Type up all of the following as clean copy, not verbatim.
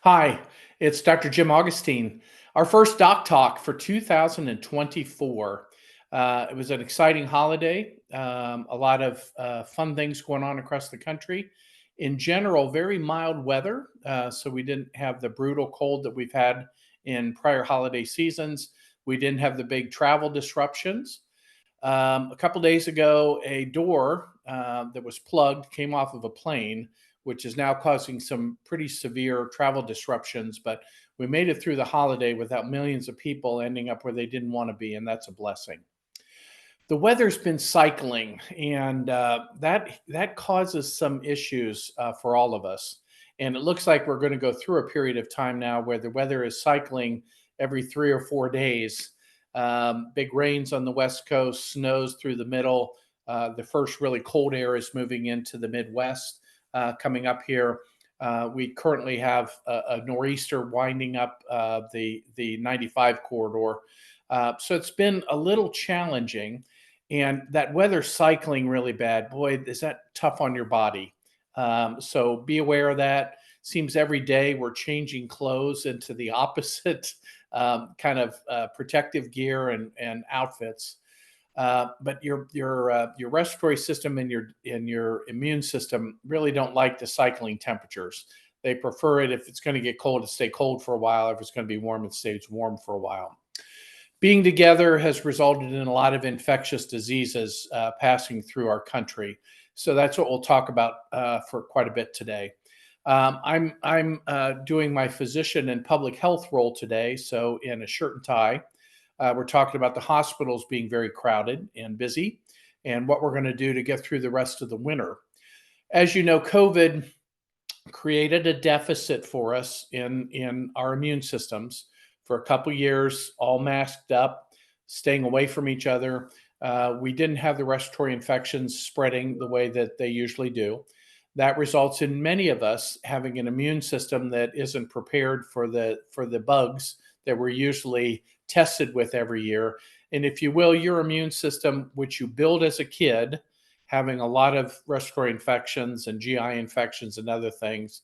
Hi, it's Dr. Jim Augustine. Our first Doc Talk for 2024. It was an exciting holiday, a lot of fun things going on across the country. In general, very mild weather, so we didn't have the brutal cold that we've had in prior holiday seasons. We didn't have the big travel disruptions. A couple days ago, a door that was plugged came off of a plane, which is now causing some pretty severe travel disruptions. But we made it through the holiday without millions of people ending up where they didn't want to be, and that's a blessing. The weather's been cycling, and that causes some issues for all of us. And it looks like we're going to go through a period of time now where the weather is cycling every 3 or 4 days. Big rains on the West Coast, snows through the middle. The first really cold air is moving into the Midwest coming up here. We currently have a nor'easter winding up the 95 corridor. So it's been a little challenging. And that weather cycling really bad. Boy, is that tough on your body. So be aware of that. Seems every day we're changing clothes into the opposite kind of protective gear and outfits. But your respiratory system and your immune system really don't like the cycling temperatures. They prefer it if it's going to get cold to stay cold for a while. If it's going to be warm, it stays warm for a while. Being together has resulted in a lot of infectious diseases passing through our country. So that's what we'll talk about for quite a bit today. I'm doing my physician and public health role today, so in a shirt and tie. We're talking about the hospitals being very crowded and busy, and what we're going to do to get through the rest of the winter. As you know, COVID created a deficit for us in our immune systems for a couple years, all masked up, staying away from each other. We didn't have the respiratory infections spreading the way that they usually do. That results in many of us having an immune system that isn't prepared for the bugs that we're usually tested with every year. And if you will, your immune system, which you build as a kid, having a lot of respiratory infections and GI infections and other things,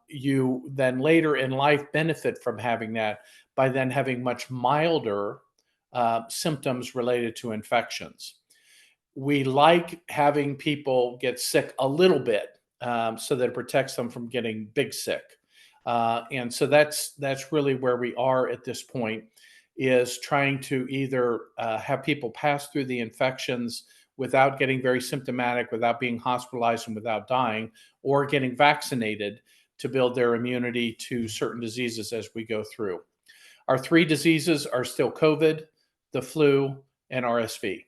you then later in life benefit from having that by then having much milder symptoms related to infections. We like having people get sick a little bit so that it protects them from getting big sick. And so that's really where we are at this point, is trying to either have people pass through the infections without getting very symptomatic, without being hospitalized and without dying, or getting vaccinated to build their immunity to certain diseases as we go through. Our three diseases are still COVID, the flu, and RSV.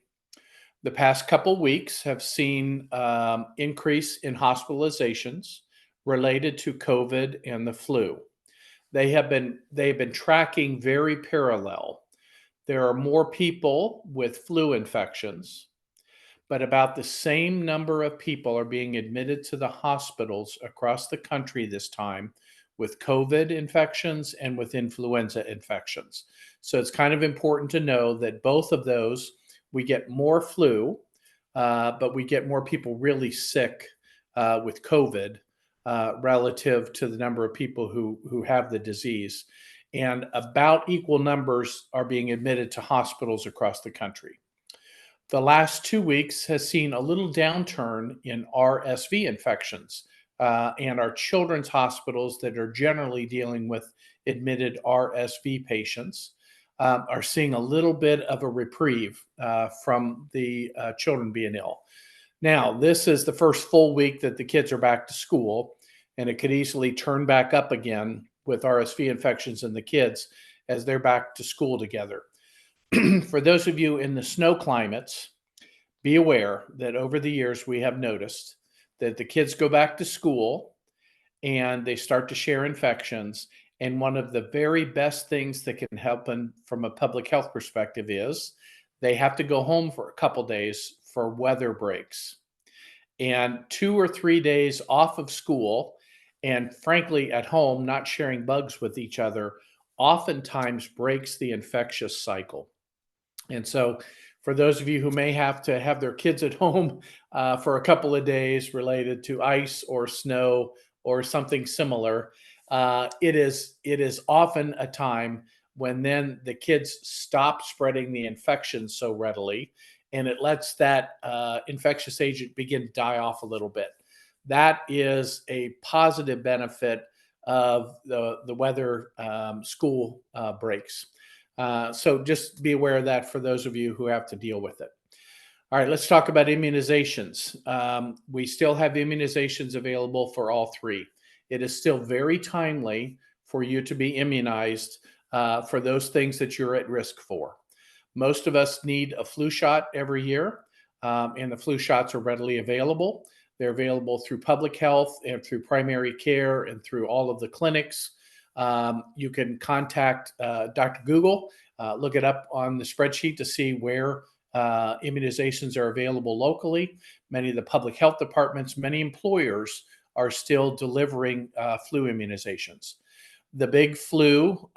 The past couple weeks have seen increase in hospitalizations related to COVID and the flu. They have been tracking very parallel. There are more people with flu infections, but about the same number of people are being admitted to the hospitals across the country this time with COVID infections and with influenza infections. So it's kind of important to know that both of those, we get more flu, but we get more people really sick with COVID relative to the number of people who have the disease. And about equal numbers are being admitted to hospitals across the country. The last 2 weeks has seen a little downturn in RSV infections, and our children's hospitals that are generally dealing with admitted RSV patients are seeing a little bit of a reprieve from the children being ill. Now, this is the first full week that the kids are back to school, and it could easily turn back up again with RSV infections in the kids as they're back to school together. For those of you in the snow climates, be aware that over the years we have noticed that the kids go back to school and they start to share infections. And one of the very best things that can help them from a public health perspective is they have to go home for a couple days for weather breaks. And 2 or 3 days off of school and frankly at home, not sharing bugs with each other, oftentimes breaks the infectious cycle. And so for those of you who may have to have their kids at home for a couple of days related to ice or snow or something similar, it is often a time when then the kids stop spreading the infection so readily, and it lets that infectious agent begin to die off a little bit. That is a positive benefit of the weather school breaks. So just be aware of that for those of you who have to deal with it. All right, let's talk about immunizations. We still have immunizations available for all three. It is still very timely for you to be immunized for those things that you're at risk for. Most of us need a flu shot every year, and the flu shots are readily available. They're available through public health and through primary care and through all of the clinics. You can contact Dr. Google, look it up on the spreadsheet to see where immunizations are available locally. Many of the public health departments, many employers are still delivering flu immunizations. The big flu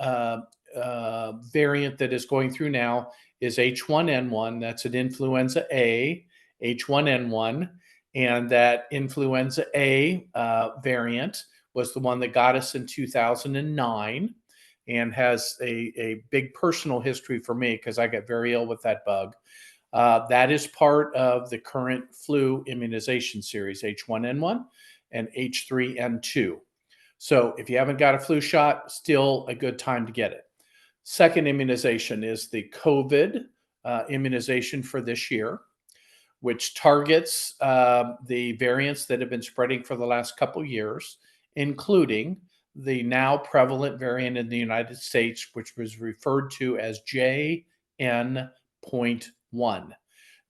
variant that is going through now is H1N1. That's an influenza A, H1N1. And that influenza A variant was the one that got us in 2009 and has a big personal history for me because I got very ill with that bug. That is part of the current flu immunization series, H1N1 and H3N2. So if you haven't got a flu shot, still a good time to get it. Second immunization is the COVID immunization for this year, which targets the variants that have been spreading for the last couple years, including the now prevalent variant in the United States, which was referred to as JN.1.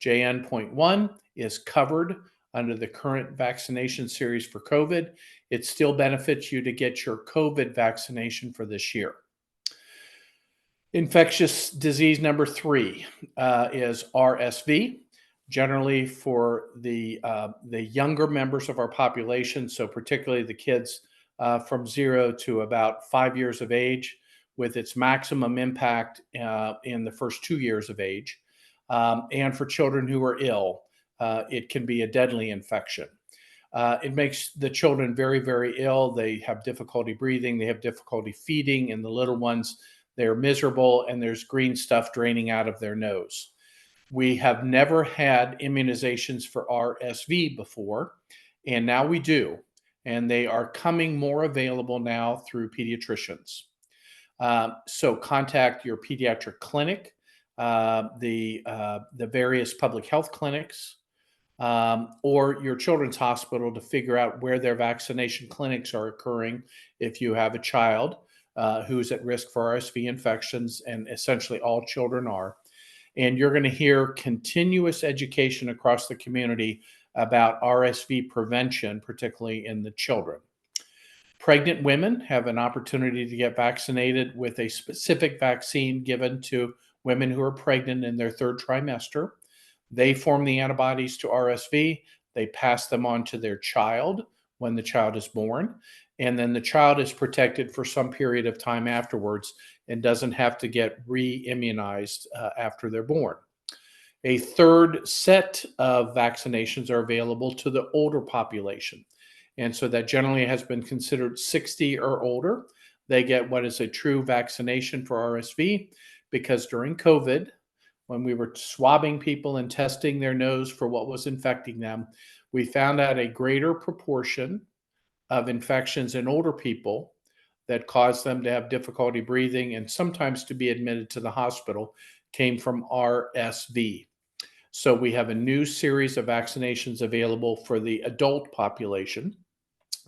JN.1 is covered under the current vaccination series for COVID. It still benefits you to get your COVID vaccination for this year. Infectious disease number 3 is RSV. Generally for the younger members of our population, so particularly the kids from 0 to about 5 years of age, with its maximum impact in the first 2 years of age. And for children who are ill, it can be a deadly infection. It makes the children very, very ill. They have difficulty breathing. They have difficulty feeding. And the little ones, they're miserable, and there's green stuff draining out of their nose. We have never had immunizations for RSV before, and now we do. And they are coming more available now through pediatricians. So contact your pediatric clinic, the various public health clinics, or your children's hospital to figure out where their vaccination clinics are occurring if you have a child who's at risk for RSV infections, and essentially all children are. And you're going to hear continuous education across the community about RSV prevention, particularly in the children. Pregnant women have an opportunity to get vaccinated with a specific vaccine given to women who are pregnant in their 3rd trimester. They form the antibodies to RSV. They pass them on to their child when the child is born. And then the child is protected for some period of time afterwards and doesn't have to get re-immunized after they're born. A 3rd set of vaccinations are available to the older population. And so that generally has been considered 60 or older. They get what is a true vaccination for RSV, because during COVID, when we were swabbing people and testing their nose for what was infecting them, we found out a greater proportion of infections in older people that caused them to have difficulty breathing and sometimes to be admitted to the hospital came from RSV. So we have a new series of vaccinations available for the adult population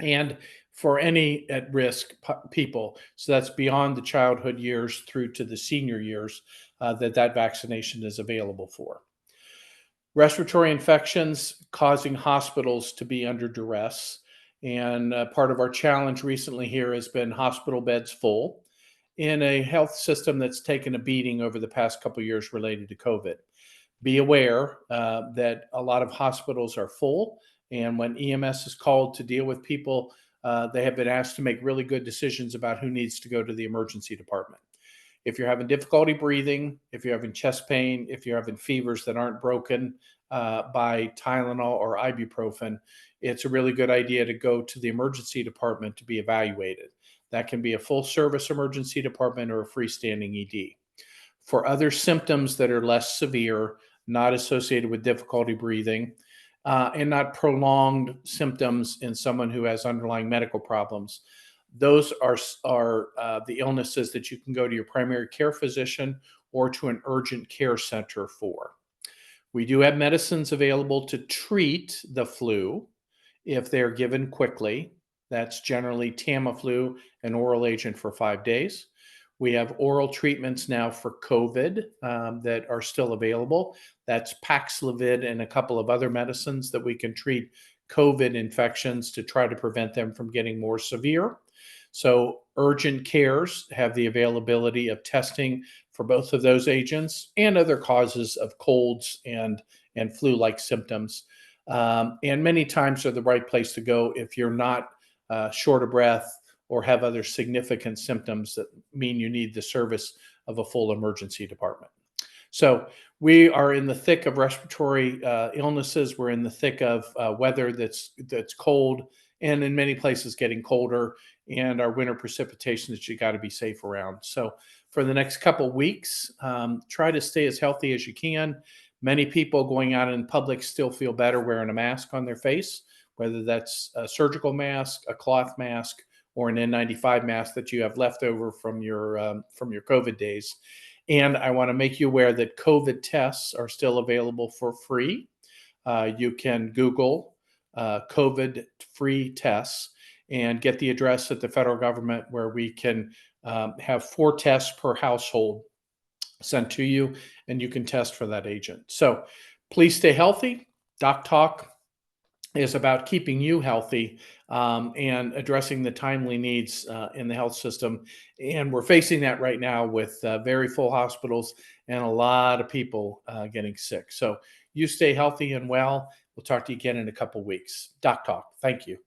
and for any at-risk people. So that's beyond the childhood years through to the senior years that vaccination is available for. Respiratory infections causing hospitals to be under duress. And part of our challenge recently here has been hospital beds full in a health system that's taken a beating over the past couple of years related to COVID. Be aware that a lot of hospitals are full, and when EMS is called to deal with people, they have been asked to make really good decisions about who needs to go to the emergency department. If you're having difficulty breathing, if you're having chest pain, if you're having fevers that aren't broken by Tylenol or ibuprofen, it's a really good idea to go to the emergency department to be evaluated. That can be a full service emergency department or a freestanding ED. For other symptoms that are less severe, not associated with difficulty breathing, and not prolonged symptoms in someone who has underlying medical problems, those are the illnesses that you can go to your primary care physician or to an urgent care center for. We do have medicines available to treat the flu if they're given quickly. That's generally Tamiflu, an oral agent for 5 days. We have oral treatments now for COVID that are still available. That's Paxlovid and a couple of other medicines that we can treat COVID infections to try to prevent them from getting more severe. So urgent cares have the availability of testing for both of those agents and other causes of colds and flu-like symptoms. And many times are the right place to go if you're not short of breath or have other significant symptoms that mean you need the service of a full emergency department. So we are in the thick of respiratory illnesses. We're in the thick of weather that's cold, and in many places getting colder, and our winter precipitation that you got to be safe around. So for the next couple weeks, try to stay as healthy as you can. Many people going out in public still feel better wearing a mask on their face, whether that's a surgical mask, a cloth mask, or an N95 mask that you have left over from your COVID days. And I want to make you aware that COVID tests are still available for free. You can Google COVID free tests and get the address at the federal government where we can have 4 tests per household sent to you, and you can test for that agent. So please stay healthy. DocTalk is about keeping you healthy and addressing the timely needs in the health system. And we're facing that right now with very full hospitals and a lot of people getting sick. So you stay healthy and well. We'll talk to you again in a couple weeks. DocTalk. Thank you.